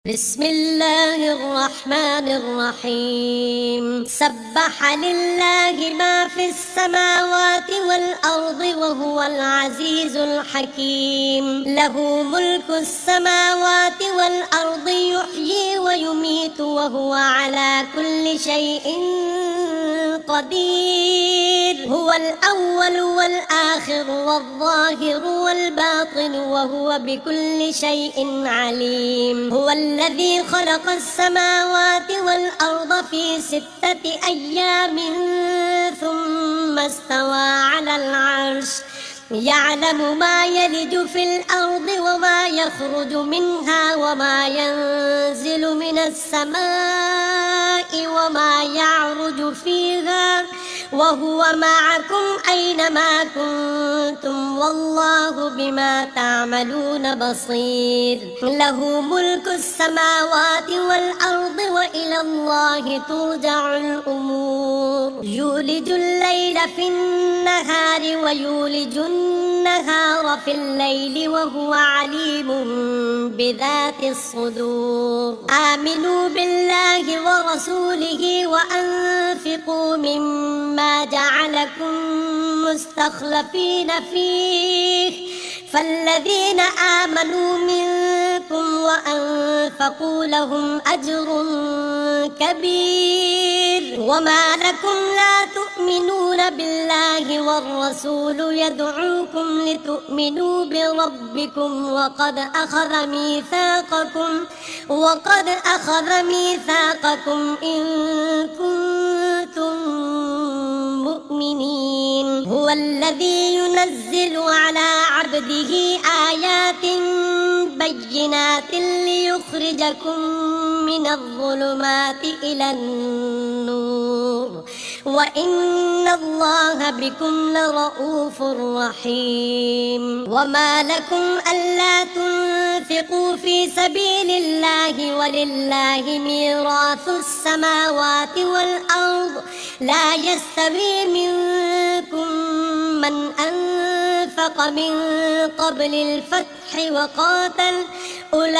بسم الله الرحمن الرحيم سبح لله ما في السماوات والأرض وهو العزيز الحكيم له ملك السماوات والأرض يحيي ويميت وهو على كل شيء قدير هو الأول والآخر والظاهر والباطن وهو بكل شيء عليم هو الذي خلق السماوات والأرض في 6 أيام ثم استوى على العرش يعلم ما يلج في الأرض وما يخرج منها وما ينزل من السماء وما يعرج فيها وهو معكم أينما كنتم والله بما تعملون بصير له ملك السماوات والأرض وإلى الله ترجع الأمور يولج الليل في النهار ويولج النهار في الليل وهو عليم بذات الصدور آمنوا بالله ورسوله وأنفقوا مما جعلكم مستخلفين فيه فالذين آمنوا منكم وأنفقوا لهم أجر كبير وما لكم لا تؤمنون بالله والرسول يدعوكم لتؤمنوا بربكم وقد أخذ ميثاقكم إن كنتم مؤمنين هو الذي ينزل على عبده آيات بينات ليخرجكم من الظلمات إلى النور وإن الله بكم لرؤوف رحيم وما لكم ألا تنفقوا في سبيل الله ولله ميراث السماوات والأرض لا يستوي منكم من أنفق من قبل الفتح وقاتل أولئك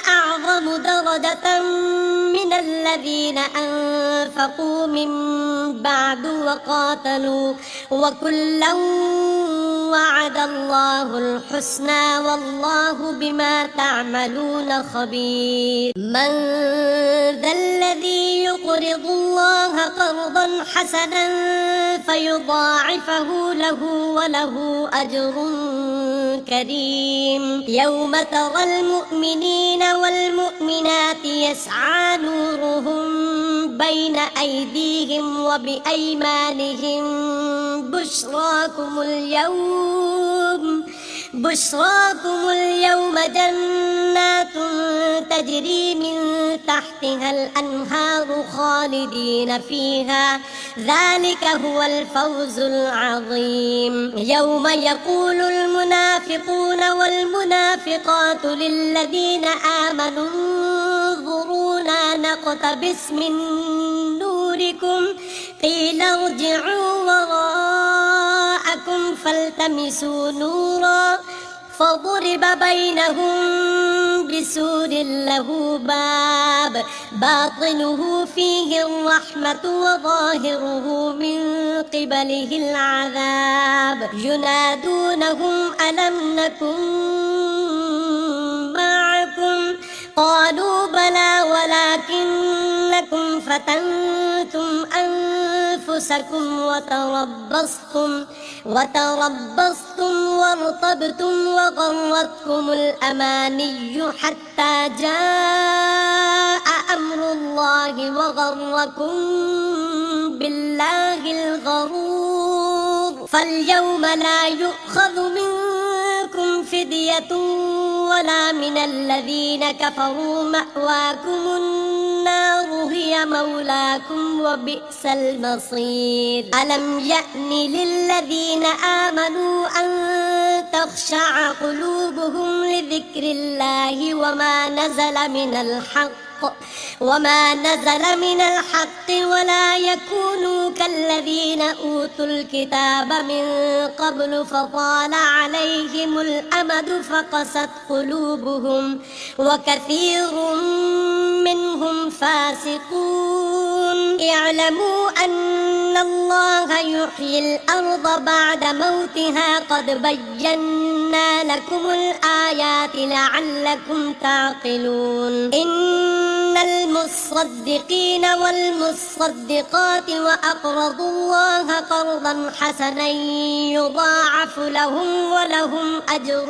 أعظم درجة من الذين أنفقوا من بعد وقاتلوا وكلا وعد الله الحسنى والله بما تعملون خبير من ذا الذي يقرض الله قرضا حسنا فيضاعفه له وله أجر كريم يوم ترى المؤمنين والمؤمنات يسعى نورهم بين أيديهم وبأيمانهم بشراكم اليوم جنات تجري من تحتها الأنهار خالدين فيها ذلك هو الفوز العظيم يوم يقول المنافقون والمنافقات للذين آمنوا انظرونا نقتبس من نوركم قيل ارجعوا وراءكم فالتمسوا نورا فضرب بينهم بسور له باب باطنه فيه الرحمة وظاهره من قبله العذاب ينادونهم ألم نكن معكم قالوا بلى ولكنكم فتنتم أنفسكم وتربصتم وارتبتم وغرتكم الأماني حتى جاء أمر الله وغركم بالله الغرور فاليوم لا يؤخذ منكم فدية ولا من الذين كفروا مأواكم النار هي مولاكم وبئس المصير ألم يأن للذين آمنوا أن تخشع قلوبهم لذكر الله وما نزل من الحق وما نزل من الحق ولا يكونوا كالذين أوتوا الكتاب من قبل فطال عليهم الأمد فقست قلوبهم وكثير منهم فاسقون اعلموا أن الله يحيي الأرض بعد موتها قد بينا لكم الآيات لعلكم تعقلون إن المصدقين والمصدقات وأقرضوا الله قرضا حسنا يضاعف لهم ولهم أجر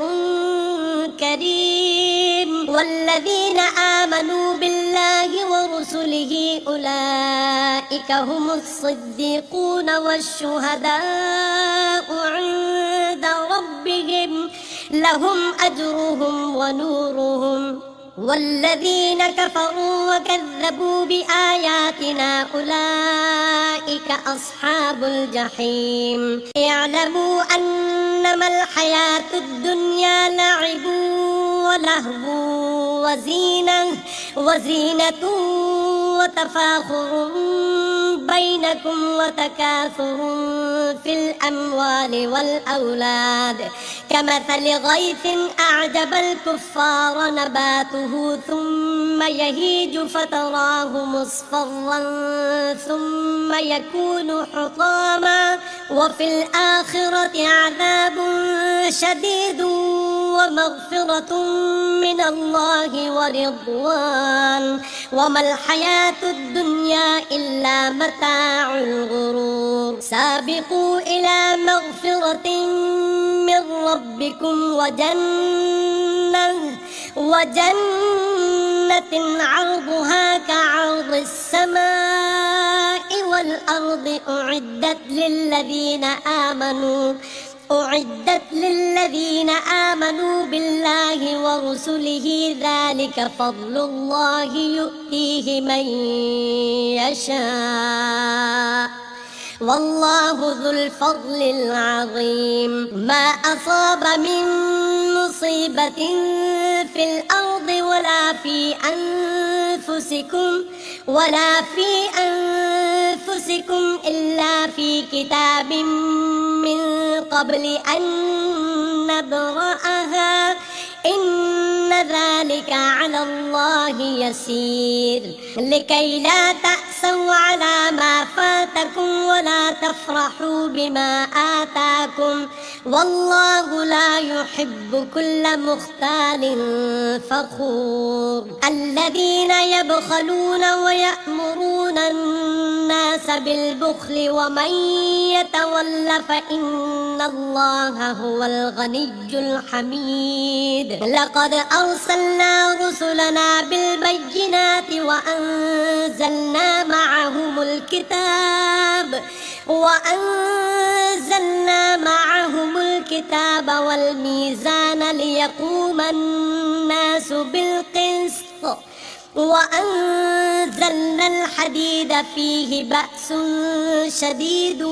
كريم والذين آمنوا بالله ورسله أولئك هم الصديقون والشهداء عند ربهم لهم أجرهم ونورهم والذين كفروا وكذبوا بآياتنا أولئك أصحاب الجحيم اعلموا أنما الحياة الدنيا لعب ولهو وزينة وتفاخر بينكم وتكاثر في الأموال والأولاد كمثل غيث أعجب الكفار نباته ثم يهيج فتراه مصفرا ثم يكون حطاما وفي الآخرة عذاب شديد ومغفرة من الله ورضوان وما الحياة الدنيا إلا متاع الغرور سابقوا إلى مغفرة من ربكم وجنة عرضها كعرض السماء والأرض أعدت للذين آمنوا بالله ورسله ذلك فضل الله يؤتيه من يشاء والله ذو الفضل العظيم ما أصاب من مصيبة في الأرض ولا في أنفسكم إلا في كتاب من قبل أن نبرأها إن ذلك على الله يسير لكي لا تأسوا على ما فاتكم ولا تفرحوا بما آتاكم والله لا يحب كل مختال فخور الذين يبخلون ويأمرون الناس بالبخل ومن يتول فإن الله هو الغني الحميد لقد أرسلنا رسلنا بالبينات وأنزلنا معهم الكتاب والميزان ليقوم الناس بالقسط وأنزلنا الحديد فيه بأس شديد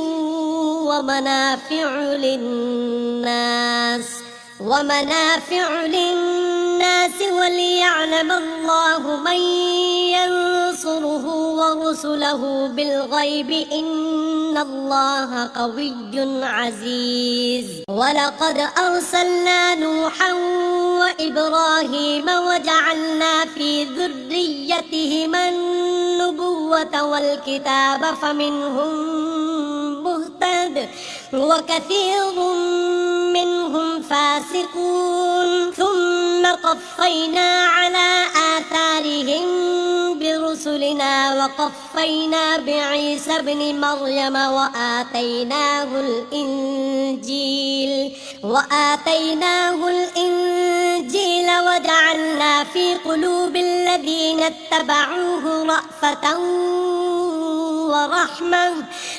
ومنافع للناس وليعلم الله من ينصره ورسله بالغيب إن الله قوي عزيز ولقد أرسلنا نوحا وإبراهيم وجعلنا في ذريتهما النبوة والكتاب فمنهم مهتد وكثير منهم فاسقون ثم قفينا على آثارهم برسلنا وقفينا بعيسى ابن مريم وآتيناه الإنجيل وجعلنا في قلوب الذين اتبعوه رأفة ورحمة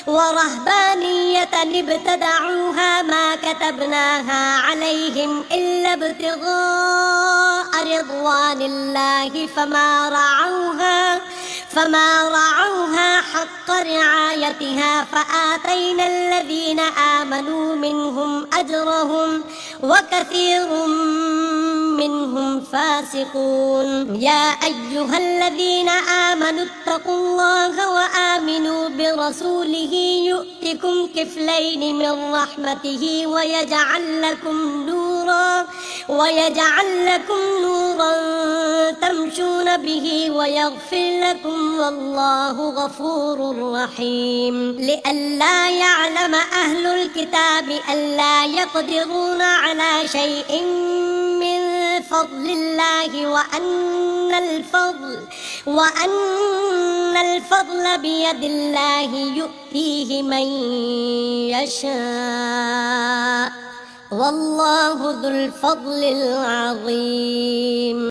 ورهبانية ابتدعوها ما كتبناها عليهم إلا ابتغاء رضوان الله فما رعوها حق رعايتها فآتينا الذين آمنوا منهم أجرهم وكثير منهم فاسقون يا أيها الذين آمنوا اتقوا الله وآمنوا برسوله يؤتكم كفلين من رحمته ويجعل لكم نورا تمشون به ويغفر لكم والله غفور رحيم لئلا يعلم أهل الكتاب ألا يقدرون على شيء من فضل الله وأن الفضل بيد الله يؤتيه من يشاء والله ذو الفضل العظيم